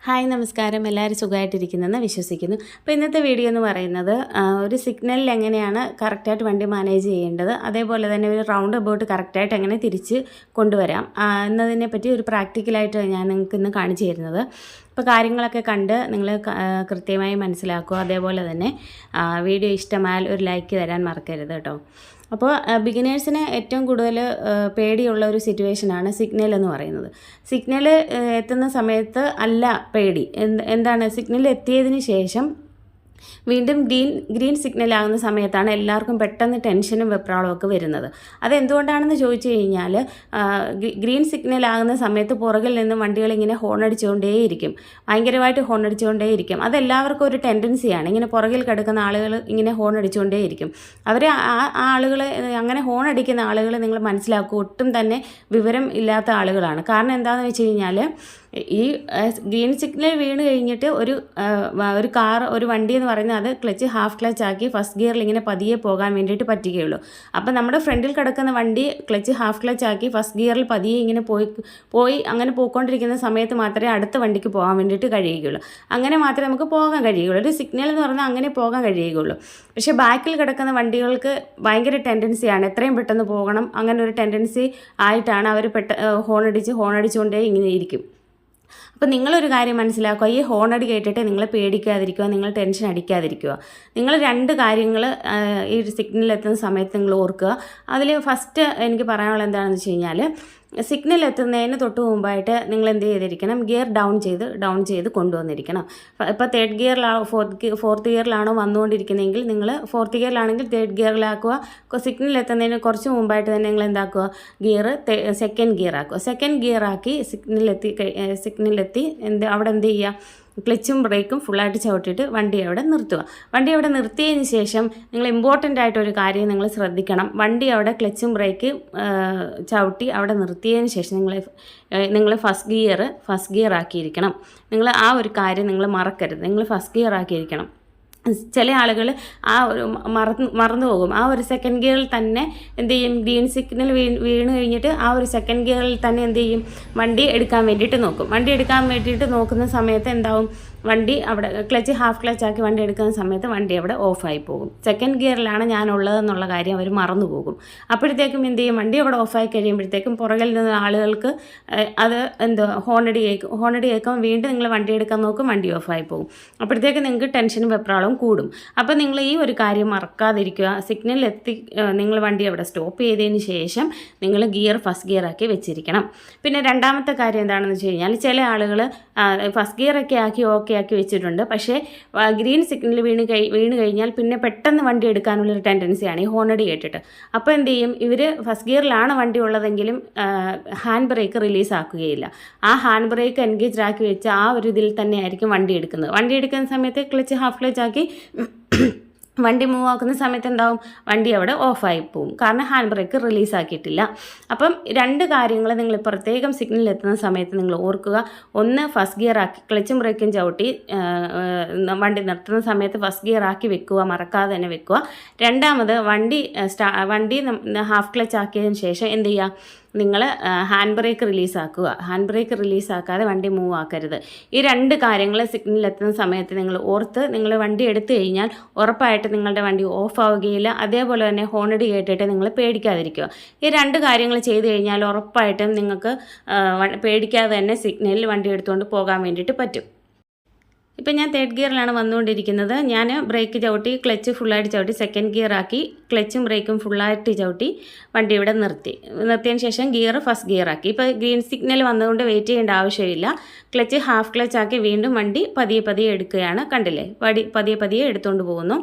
Hi നമസ്കാരം. എല്ലാവരും സുഖമായിട്ടിരിക്കുന്നെന്ന് വിശ്വസിക്കുന്നു. അപ്പോൾ ഇന്നത്തെ വീഡിയോ എന്ന് പറയുന്നത് ഒരു സിഗ്നലിൽ എങ്ങനെയാണ് കറക്റ്റായിട്ട് വണ്ടി മാനേജ് ചെയ്യേണ്ടത്, അതേപോലെ തന്നെ ഒരു റൗണ്ട് അബൌട്ട് കറക്റ്റായിട്ട് എങ്ങനെ തിരിച്ച് കൊണ്ടുവരാം എന്നതിനെ പറ്റി ഒരു പ്രാക്ടിക്കലായിട്ട് ഞാൻ നിങ്ങൾക്ക് ഇന്ന് കാണിച്ചു തരുന്നത്. അപ്പോൾ കാര്യങ്ങളൊക്കെ കണ്ട് നിങ്ങൾ കൃത്യമായി മനസ്സിലാക്കുക. അതേപോലെ തന്നെ വീഡിയോ ഇഷ്ടമായാൽ ഒരു ലൈക്ക് തരാൻ മറക്കരുത് കേട്ടോ. അപ്പോൾ ബിഗിനേഴ്സിന് ഏറ്റവും കൂടുതൽ പേടിയുള്ള ഒരു സിറ്റുവേഷനാണ് സിഗ്നൽ എന്ന് പറയുന്നത്. സിഗ്നൽ എത്തുന്ന സമയത്ത് അല്ല പേടി, എന്താണ് സിഗ്നൽ എത്തിയതിന് ശേഷം വീണ്ടും ഗ്രീൻ സിഗ്നൽ ആകുന്ന സമയത്താണ് എല്ലാവർക്കും പെട്ടെന്ന് ടെൻഷനും വെപ്രാളവും ഒക്കെ വരുന്നത്. അതെന്തുകൊണ്ടാണെന്ന് ചോദിച്ചു കഴിഞ്ഞാൽ ഗ്രീൻ സിഗ്നൽ ആകുന്ന സമയത്ത് പുറകിൽ നിന്നും വണ്ടികൾ ഇങ്ങനെ ഹോൺ അടിച്ചുകൊണ്ടേയിരിക്കും, ഭയങ്കരമായിട്ട് ഹോൺ അടിച്ചുകൊണ്ടേയിരിക്കും. അതെല്ലാവർക്കും ഒരു ടെൻഡൻസിയാണ്. ഇങ്ങനെ പുറകിൽ കിടക്കുന്ന ആളുകൾ ഇങ്ങനെ ഹോൺ അടിച്ചുകൊണ്ടേയിരിക്കും. അവർ ആ ആളുകൾ അങ്ങനെ ഹോൺ അടിക്കുന്ന ആളുകൾ നിങ്ങൾ മനസ്സിലാക്കുക, ഒട്ടും തന്നെ വിവരം ഇല്ലാത്ത ആളുകളാണ്. കാരണം എന്താണെന്ന് വെച്ച് കഴിഞ്ഞാൽ ഈ ഗ്രീൻ സിഗ്നൽ വീണ് കഴിഞ്ഞിട്ട് ഒരു കാർ ഒരു വണ്ടി എന്ന് പറയുന്നത് അത് ക്ലച്ച് ഹാഫ് ക്ലച്ച് ആക്കി ഫസ്റ്റ് ഗിയറിൽ ഇങ്ങനെ പതിയെ പോകാൻ വേണ്ടിയിട്ട് പറ്റുകയുള്ളൂ. അപ്പം നമ്മുടെ ഫ്രണ്ടിൽ കിടക്കുന്ന വണ്ടി ക്ലച്ച് ഹാഫ് ക്ലച്ച് ആക്കി ഫസ്റ്റ് ഗിയറിൽ പതിയെ ഇങ്ങനെ പോയി അങ്ങനെ പോയിക്കൊണ്ടിരിക്കുന്ന സമയത്ത് മാത്രമേ അടുത്ത വണ്ടിക്ക് പോകാൻ വേണ്ടിയിട്ട് കഴിയുകയുള്ളൂ. അങ്ങനെ മാത്രമേ നമുക്ക് പോകാൻ കഴിയുകയുള്ളൂ. ഒരു സിഗ്നൽ എന്ന് പറഞ്ഞാൽ അങ്ങനെ പോകാൻ കഴിയുകയുള്ളൂ. പക്ഷേ ബാക്കിൽ കിടക്കുന്ന വണ്ടികൾക്ക് ഭയങ്കര ടെൻഡൻസിയാണ്, എത്രയും പെട്ടെന്ന് പോകണം, അങ്ങനെ ഒരു ടെൻഡൻസി ആയിട്ടാണ് അവർ ഹോണടിച്ചുകൊണ്ടേ ഇങ്ങനെ ഇരിക്കും. അപ്പോൾ നിങ്ങളൊരു കാര്യം മനസ്സിലാക്കുക, ഈ ഹോണടി കേട്ടിട്ട് നിങ്ങൾ പേടിക്കാതിരിക്കുക, നിങ്ങൾ ടെൻഷൻ അടിക്കാതിരിക്കുക. നിങ്ങൾ രണ്ട് കാര്യങ്ങൾ ഈ സിഗ്നൽ എത്തുന്ന സമയത്ത് നിങ്ങൾ ഓർക്കുക. അതിൽ ഫസ്റ്റ് എനിക്ക് പറയാനുള്ളത് എന്താണെന്ന് വെച്ച് കഴിഞ്ഞാൽ, സിഗ്നൽ എത്തുന്നതിന് തൊട്ട് മുമ്പായിട്ട് നിങ്ങൾ എന്ത് ചെയ്തിരിക്കണം, ഗിയർ ഡൗൺ ചെയ്ത് കൊണ്ടുവന്നിരിക്കണം. ഇപ്പോൾ തേർഡ് ഗിയറിലാണോ ഫോർത്ത് ഗിയറിലാണോ വന്നുകൊണ്ടിരിക്കുന്നതെങ്കിൽ നിങ്ങൾ ഫോർത്ത് ഗിയറിലാണെങ്കിൽ തേർഡ് ഗിയറിലാക്കുക. സിഗ്നൽ എത്തുന്നതിന് കുറച്ച് മുമ്പായിട്ട് തന്നെ നിങ്ങൾ എന്താക്കുക, ഗിയർ സെക്കൻഡ് ഗിയർ ആക്കുക. സെക്കൻഡ് ഗിയർ ആക്കി സിഗ്നലെത്തി അവിടെ എന്ത് ചെയ്യുക, ക്ലച്ചും ബ്രേക്കും ഫുള്ളായിട്ട് ചവിട്ടിയിട്ട് വണ്ടി അവിടെ നിർത്തുക. വണ്ടി അവിടെ നിർത്തിയതിന് ശേഷം നിങ്ങൾ ഇമ്പോർട്ടൻ്റ് ആയിട്ടൊരു കാര്യം നിങ്ങൾ ശ്രദ്ധിക്കണം. വണ്ടി അവിടെ ക്ലച്ചും ബ്രേക്ക് ചവിട്ടി അവിടെ നിർത്തിയതിന് ശേഷം നിങ്ങൾ ഫസ്റ്റ് ഗിയർ ആക്കിയിരിക്കണം. നിങ്ങൾ ആ ഒരു കാര്യം നിങ്ങൾ മറക്കരുത്. നിങ്ങൾ ഫസ്റ്റ് ഗിയർ ആക്കിയിരിക്കണം. ചില ആളുകൾ മറന്നു പോകും. ആ ഒരു സെക്കൻഡ് ഗിയറിൽ തന്നെ എന്ത് ചെയ്യും, ഗ്രീൻ സിഗ്നൽ വീണ് കഴിഞ്ഞിട്ട് ആ ഒരു സെക്കൻഡ് ഗിയറിൽ തന്നെ എന്ത് ചെയ്യും, വണ്ടി എടുക്കാൻ വേണ്ടിയിട്ട് നോക്കും. വണ്ടി എടുക്കാൻ വേണ്ടിയിട്ട് നോക്കുന്ന സമയത്ത് എന്താവും, വണ്ടി അവിടെ ക്ലച്ച് ഹാഫ് ക്ലച്ച് ആക്കി വണ്ടി എടുക്കുന്ന സമയത്ത് വണ്ടി അവിടെ ഓഫായി പോകും. സെക്കൻഡ് ഗിയറിലാണ് ഞാനുള്ളതെന്നുള്ള കാര്യം അവർ മറന്നു പോകും. അപ്പോഴത്തേക്കും എന്ത് ചെയ്യും, വണ്ടി അവിടെ ഓഫായി കഴിയുമ്പോഴത്തേക്കും പുറകിൽ നിന്ന് ആളുകൾക്ക് അത് ഹോണടി കേൾക്കും. വീണ്ടും നിങ്ങൾ വണ്ടി എടുക്കാൻ നോക്കും, വണ്ടി ഓഫായി പോകും. അപ്പോഴത്തേക്കും നിങ്ങൾക്ക് ടെൻഷനും വെപ്രാളവും കൂടും. അപ്പോൾ നിങ്ങൾ ഈ ഒരു കാര്യം മറക്കാതിരിക്കുക. സിഗ്നൽ എത്തി നിങ്ങൾ വണ്ടി അവിടെ സ്റ്റോപ്പ് ചെയ്തതിന് ശേഷം നിങ്ങൾ ഫസ്റ്റ് ഗിയർ ആക്കി വെച്ചിരിക്കണം. പിന്നെ രണ്ടാമത്തെ കാര്യം എന്താണെന്ന് വെച്ച് കഴിഞ്ഞാൽ, ചില ആളുകൾ ഫസ്റ്റ് ഗിയറൊക്കെ ആക്കി വെച്ചിട്ടുണ്ട്, പക്ഷേ ഗ്രീൻ സിഗ്നൽ വീണ് കഴിഞ്ഞാൽ പിന്നെ പെട്ടെന്ന് വണ്ടി എടുക്കാനുള്ളൊരു ടെൻഡൻസിയാണ് ഈ ഹോണടി കേട്ടിട്ട്. അപ്പോൾ എന്ത് ചെയ്യും, ഇവർ ഫസ്റ്റ് ഗിയറിലാണ് വണ്ടി ഉള്ളതെങ്കിലും ഹാൻഡ് ബ്രേക്ക് റിലീസ് ആക്കുകയില്ല. ആ ഹാൻഡ് ബ്രേക്ക് എൻഗേജ് ആക്കി വെച്ച് ആ ഒരു ഇതിൽ തന്നെ ആയിരിക്കും വണ്ടി എടുക്കുന്നത്. വണ്ടി എടുക്കുന്ന സമയത്ത് ക്ലച്ച് ഹാഫ് ക്ലച്ച് ആക്കി വണ്ടി മൂവ് ആക്കുന്ന സമയത്ത് എന്താവും, വണ്ടി അവിടെ ഓഫായി പോകും. കാരണം ഹാൻഡ് ബ്രേക്ക് റിലീസ് ആക്കിയിട്ടില്ല. അപ്പം രണ്ട് കാര്യങ്ങൾ നിങ്ങൾ പ്രത്യേകം സിഗ്നൽ എത്തുന്ന സമയത്ത് നിങ്ങൾ ഓർക്കുക. ഒന്ന്, ഫസ്റ്റ് ഗിയർ ആക്കി ക്ലച്ചും ബ്രേക്കും ചവിട്ടി വണ്ടി നിർത്തുന്ന സമയത്ത് ഫസ്റ്റ് ഗിയർ ആക്കി വെക്കുക, മറക്കാതെ തന്നെ വെക്കുക. രണ്ടാമത്, വണ്ടി ഹാഫ് ക്ലച്ച് ആക്കിയതിന് ശേഷം എന്ത് ചെയ്യുക, നിങ്ങൾ ഹാൻഡ് ബ്രേക്ക് റിലീസാക്കുക. ഹാൻഡ് ബ്രേക്ക് റിലീസാക്കാതെ വണ്ടി മൂവ് ആക്കരുത്. ഈ രണ്ട് കാര്യങ്ങൾ സിഗ്നൽ എത്തുന്ന സമയത്ത് നിങ്ങൾ ഓർത്ത് നിങ്ങൾ വണ്ടി എടുത്തു കഴിഞ്ഞാൽ ഉറപ്പായിട്ട് നിങ്ങളുടെ വണ്ടി ഓഫ് ആവുകയില്ല. അതേപോലെ തന്നെ ഹോണടി കേട്ടിട്ട് നിങ്ങൾ പേടിക്കാതിരിക്കുക. ഈ രണ്ട് കാര്യങ്ങൾ ചെയ്തു കഴിഞ്ഞാൽ ഉറപ്പായിട്ടും നിങ്ങൾക്ക് പേടിക്കാതെ തന്നെ സിഗ്നലിൽ വണ്ടി എടുത്തുകൊണ്ട് പോകാൻ വേണ്ടിയിട്ട് പറ്റും. ഇപ്പം ഞാൻ തേർഡ് ഗിയറിലാണ് വന്നുകൊണ്ടിരിക്കുന്നത്. ഞാൻ ബ്രേക്ക് ചവിട്ടി ക്ലച്ച് ഫുള്ളായിട്ട് ചവിട്ടി സെക്കൻഡ് ഗിയർ ആക്കി ക്ലച്ചും ബ്രേക്കും ഫുള്ളായിട്ട് ചവിട്ടി വണ്ടി ഇവിടെ നിർത്തിയതിന് ശേഷം ഫസ്റ്റ് ഗിയർ ആക്കി. ഇപ്പോൾ ഗ്രീൻ സിഗ്നൽ വന്നുകൊണ്ട് വെയിറ്റ് ചെയ്യേണ്ട ആവശ്യമില്ല. ക്ലച്ച് ഹാഫ് ക്ലച്ച് ആക്കി വീണ്ടും വണ്ടി പതിയെ എടുക്കുകയാണ്. കണ്ടില്ലേ, പതിയെ എടുത്തുകൊണ്ട് പോകുന്നു.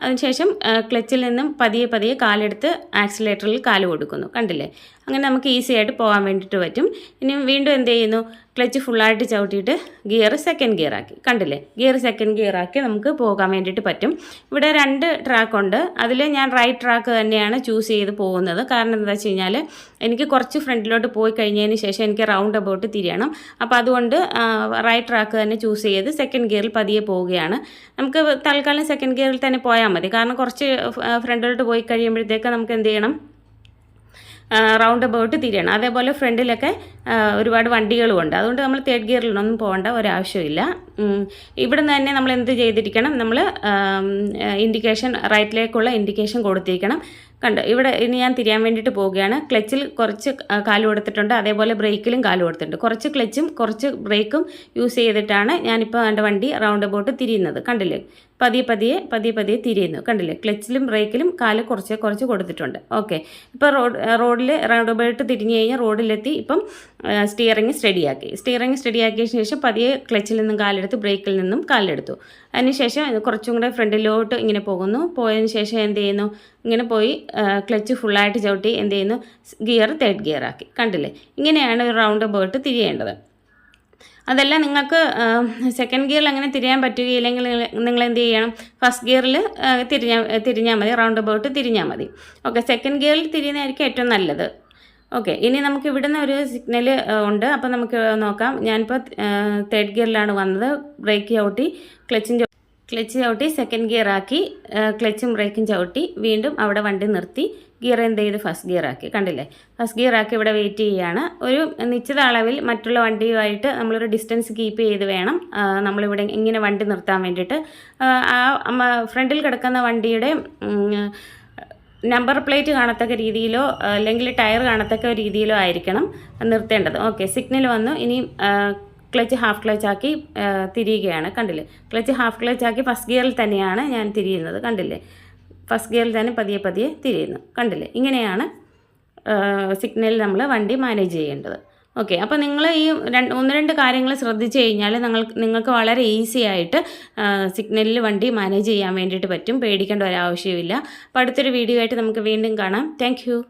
അതിനുശേഷം ക്ലച്ചിൽ നിന്നും പതിയെ കാലെടുത്ത് ആക്സിലേറ്ററിൽ കാല് കൊടുക്കുന്നു. കണ്ടില്ലേ, അങ്ങനെ നമുക്ക് ഈസി ആയിട്ട് പോകാൻ വേണ്ടിയിട്ട് പറ്റും. ഇനി വീണ്ടും എന്ത് ചെയ്യുന്നു, ക്ലച്ച് ഫുള്ളായിട്ട് ചവിട്ടിയിട്ട് സെക്കൻഡ് ഗിയർ ആക്കി. കണ്ടില്ലേ, സെക്കൻഡ് ഗിയർ ആക്കി നമുക്ക് പോകാൻ വേണ്ടിയിട്ട് പറ്റും. ഇവിടെ 2 ട്രാക്കുണ്ട്. അതിൽ ഞാൻ റൈറ്റ് ട്രാക്ക് തന്നെയാണ് ചൂസ് ചെയ്ത് പോകുന്നത്. കാരണം എന്താ വെച്ച് കഴിഞ്ഞാൽ, എനിക്ക് കുറച്ച് ഫ്രണ്ടിലോട്ട് പോയി കഴിഞ്ഞതിന് ശേഷം എനിക്ക് റൗണ്ട് അബൌട്ട് തിരിയണം. അപ്പോൾ അതുകൊണ്ട് റൈറ്റ് ട്രാക്ക് തന്നെ ചൂസ് ചെയ്ത് സെക്കൻഡ് ഗിയറിൽ പതിയെ പോവുകയാണ്. നമുക്ക് തൽക്കാലം സെക്കൻഡ് ഗിയറിൽ തന്നെ പോയാൽ മതി. കാരണം കുറച്ച് ഫ്രണ്ടിലോട്ട് പോയി കഴിയുമ്പോഴത്തേക്ക് നമുക്ക് എന്ത് ചെയ്യണം, റൗണ്ട് അബൌട്ട് തിരിയണം. അതേപോലെ ഫ്രണ്ടിലൊക്കെ ഒരുപാട് വണ്ടികളുമുണ്ട്. അതുകൊണ്ട് നമ്മൾ തേർഡ് ഗിയറിലൊന്നും പോകേണ്ട ഒരാവശ്യമില്ല. ഇവിടുന്ന് തന്നെ നമ്മൾ എന്ത് ചെയ്തിരിക്കണം, നമ്മൾ ഇൻഡിക്കേഷൻ റൈറ്റിലേക്കുള്ള ഇൻഡിക്കേഷൻ കൊടുത്തിരിക്കണം. കണ്ടോ, ഇവിടെ ഇനി ഞാൻ തിരിയാൻ വേണ്ടിയിട്ട് പോവുകയാണ്. ക്ലച്ചിൽ കുറച്ച് കാല് കൊടുത്തിട്ടുണ്ട്, അതേപോലെ ബ്രേക്കിലും കാല് കൊടുത്തിട്ടുണ്ട്. കുറച്ച് ക്ലച്ചും കുറച്ച് ബ്രേക്കും യൂസ് ചെയ്തിട്ടാണ് ഞാനിപ്പോൾ എൻ്റെ വണ്ടി റൗണ്ട് അബൌട്ട് തിരിയുന്നത്. കണ്ടില്ലേ, പതിയെ തിരിയുന്നു. കണ്ടില്ലേ, ക്ലച്ചിലും ബ്രേക്കിലും കാല് കുറച്ച് കൊടുത്തിട്ടുണ്ട്. ഓക്കെ, ഇപ്പോൾ റോഡിൽ റൗണ്ട് അബൌട്ട് തിരിഞ്ഞ് കഴിഞ്ഞാൽ റോഡിലെത്തി. ഇപ്പം സ്റ്റിയറിംഗ് സ്റ്റഡിയാക്കിയ ശേഷം പതിയെ ക്ലച്ചിൽ നിന്നും കാലെടുത്ത് ബ്രേക്കിൽ നിന്നും കാലെടുത്തു. അതിനുശേഷം കുറച്ചും കൂടെ ഫ്രണ്ടിലോട്ട് ഇങ്ങനെ പോയതിന് ശേഷം എന്ത് ചെയ്യുന്നു, ഇങ്ങനെ പോയി ക്ലച്ച് ഫുള്ളായിട്ട് ചവിട്ടി എന്ത് ചെയ്യുന്നു, തേർഡ് ഗിയർ ആക്കി. കണ്ടില്ലേ, ഇങ്ങനെയാണ് ഒരു റൗണ്ട് അബൌട്ട് തിരിയേണ്ടത്. അതല്ല നിങ്ങൾക്ക് സെക്കൻഡ് ഗിയറിൽ അങ്ങനെ തിരിയാൻ പറ്റുകയില്ലെങ്കിൽ നിങ്ങൾ എന്ത് ചെയ്യണം, ഫസ്റ്റ് ഗിയറിൽ തിരിഞ്ഞാൽ മതി, റൗണ്ട് അബൌട്ട് തിരിഞ്ഞാൽ മതി. ഓക്കെ, സെക്കൻഡ് ഗിയറിൽ തിരിയുന്നതായിരിക്കും ഏറ്റവും നല്ലത്. ഓക്കെ, ഇനി നമുക്ക് ഇവിടുന്ന് ഒരു സിഗ്നൽ ഉണ്ട്. അപ്പോൾ നമുക്ക് നോക്കാം. ഞാനിപ്പോൾ തേർഡ് ഗിയറിലാണ് വന്നത്. ബ്രേക്ക് ചവിട്ടി ക്ലച്ച് ചവിട്ടി സെക്കൻഡ് ഗിയർ ആക്കി, ക്ലച്ചും ബ്രേക്കും ചവിട്ടി വീണ്ടും അവിടെ വണ്ടി നിർത്തി ഗിയർ എന്ത് ചെയ്ത് ഫസ്റ്റ് ഗിയർ ആക്കി. കണ്ടില്ലേ, ഫസ്റ്റ് ഗിയർ ആക്കി ഇവിടെ വെയിറ്റ് ചെയ്യുകയാണ്. ഒരു നിശ്ചിത അളവിൽ മറ്റുള്ള വണ്ടിയുമായിട്ട് നമ്മളൊരു ഡിസ്റ്റൻസ് കീപ്പ് ചെയ്ത് വേണം നമ്മളിവിടെ ഇങ്ങനെ വണ്ടി നിർത്താൻ വേണ്ടിയിട്ട്. ഫ്രണ്ടിൽ കിടക്കുന്ന വണ്ടിയുടെ നമ്പർ പ്ലേറ്റ് കാണത്തക്ക രീതിയിലോ അല്ലെങ്കിൽ ടയർ കാണത്തക്ക രീതിയിലോ ആയിരിക്കണം നിർത്തേണ്ടത്. ഓക്കെ, സിഗ്നൽ വന്നു. ഇനി ക്ലച്ച് ഹാഫ് ക്ലച്ച് ആക്കി തിരിയുകയാണ്. കണ്ടില്ലേ, ക്ലച്ച് ഹാഫ് ക്ലച്ച് ആക്കി ഫസ്റ്റ് ഗിയറിൽ തന്നെയാണ് ഞാൻ തിരിയുന്നത്. കണ്ടില്ലേ, ഫസ്റ്റ് ഗിയറിൽ തന്നെ പതിയെ തിരിയുന്നു. കണ്ടില്ലേ, ഇങ്ങനെയാണ് സിഗ്നലിൽ നമ്മൾ വണ്ടി മാനേജ് ചെയ്യേണ്ടത്. ഓക്കെ, അപ്പോൾ നിങ്ങൾ ഈ ഒന്ന് രണ്ട് കാര്യങ്ങൾ ശ്രദ്ധിച്ചു കഴിഞ്ഞാൽ നിങ്ങൾക്ക് വളരെ ഈസി ആയിട്ട് സിഗ്നലിൽ വണ്ടി മാനേജ് ചെയ്യാൻ വേണ്ടിയിട്ട് പറ്റും. പേടിക്കേണ്ട ഒരാവശ്യമില്ല. അപ്പോൾ അടുത്തൊരു വീഡിയോ ആയിട്ട് നമുക്ക് വീണ്ടും കാണാം. താങ്ക്